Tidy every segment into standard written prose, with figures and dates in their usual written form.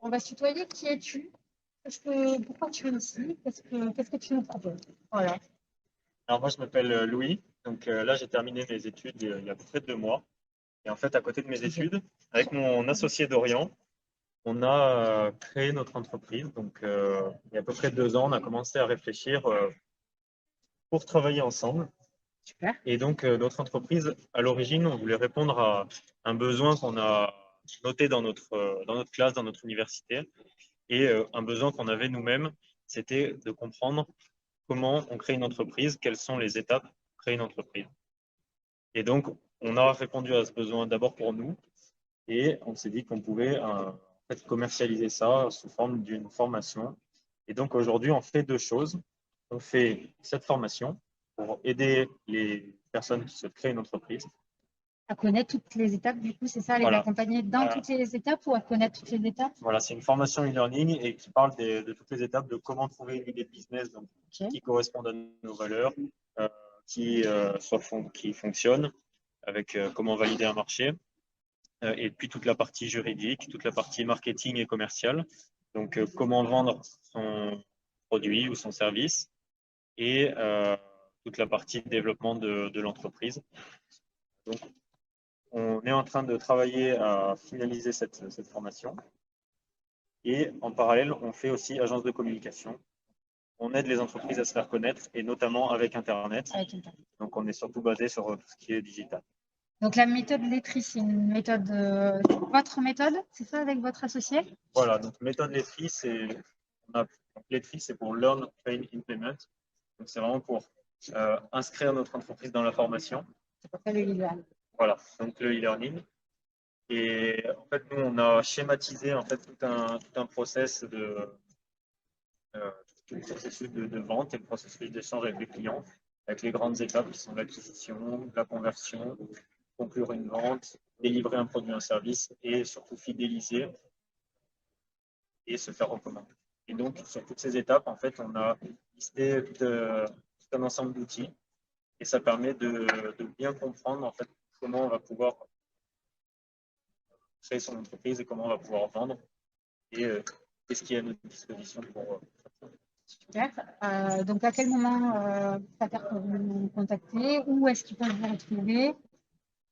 On va se tutoyer. Qui es-tu? Pourquoi tu es ici? Qu'est-ce que tu nous proposes? Voilà. Alors moi, je m'appelle Louis. Donc là, j'ai terminé mes études il y a à peu près 2 mois. Et en fait, à côté de mes études, avec mon associé Dorian, on a créé notre entreprise. Donc il y a à peu près 2 ans, on a commencé à réfléchir pour travailler ensemble. Super. Et donc notre entreprise, à l'origine, on voulait répondre à un besoin qu'on a noté dans notre classe, dans notre université. Et un besoin qu'on avait nous-mêmes, c'était de comprendre comment on crée une entreprise, quelles sont les étapes pour créer une entreprise. Et donc, on a répondu à ce besoin d'abord pour nous et on s'est dit qu'on pouvait en fait, commercialiser ça sous forme d'une formation. Et donc, aujourd'hui, on fait 2 choses. On fait cette formation pour aider les personnes qui souhaitent créer une entreprise. À connaître toutes les étapes, du coup, c'est ça, les Voilà. accompagner dans toutes les étapes ou à connaître toutes les étapes? Voilà, c'est une formation e-learning et qui parle de toutes les étapes de comment trouver une idée de business donc, qui correspond à nos valeurs, qui fonctionne, avec comment valider un marché, et puis toute la partie juridique, toute la partie marketing et commerciale, donc comment vendre son produit ou son service, et toute la partie développement de l'entreprise. Donc, on est en train de travailler à finaliser cette formation. Et en parallèle, on fait aussi agence de communication. On aide les entreprises à se faire connaître, et notamment avec Internet. Donc, on est surtout basé sur tout ce qui est digital. Donc, la méthode Letri, c'est une méthode, votre méthode, c'est ça, avec votre associé? Voilà, donc méthode Letri, Letri, c'est pour Learn, Train, Implement. Donc, c'est vraiment pour inscrire notre entreprise dans la formation. C'est pour ça le e-learning. Voilà, donc le e-learning. Et en fait, nous, on a schématisé en fait, tout un process tout le processus de vente et le processus d'échange avec les clients, avec les grandes étapes qui sont l'acquisition, la conversion, conclure une vente, délivrer un produit ou un service et surtout fidéliser et se faire recommander. Et donc, sur toutes ces étapes, en fait, on a listé tout un ensemble d'outils et ça permet de bien comprendre en fait, comment on va pouvoir créer son entreprise et comment on va pouvoir vendre et qu'est-ce qui est à notre disposition pour Super. Donc, à quel moment Pater peut vous contacter? Où est-ce qu'ils peuvent vous retrouver?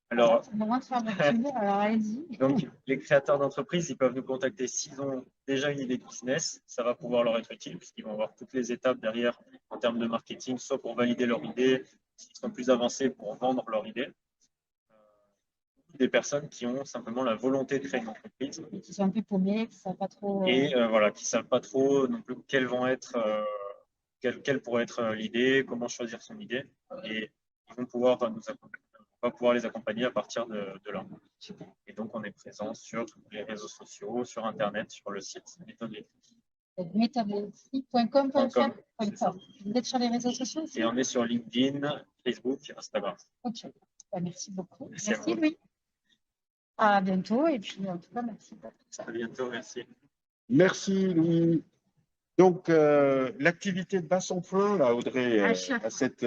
Alors, au moment de faire votre pub, alors allez-y. Donc, les créateurs d'entreprise, ils peuvent nous contacter s'ils ont déjà une idée de business. Ça va pouvoir leur être utile puisqu'ils vont voir toutes les étapes derrière en termes de marketing, soit pour valider leur idée, s'ils sont plus avancés pour vendre leur idée. Des personnes qui ont simplement la volonté de créer une entreprise. Et qui sont un peu paumés, qui ne savent pas trop. Et voilà, qui ne savent pas trop non plus quelle pourrait être l'idée, comment choisir son idée. Et ils vont pouvoir nous accompagner. On va pouvoir les accompagner à partir de là. Et donc, on est présent sur les réseaux sociaux, sur Internet, sur le site Méthode Letri. Méthodeletri.com. Vous êtes sur les réseaux sociaux aussi? Et on est sur LinkedIn, Facebook, Instagram. Ok. Merci beaucoup. Merci Louis. À bientôt. Et puis, en tout cas, merci pour tout ça. À bientôt, merci. Merci, Louis. Donc, l'activité de Bassenflin, là, Audrey, à cette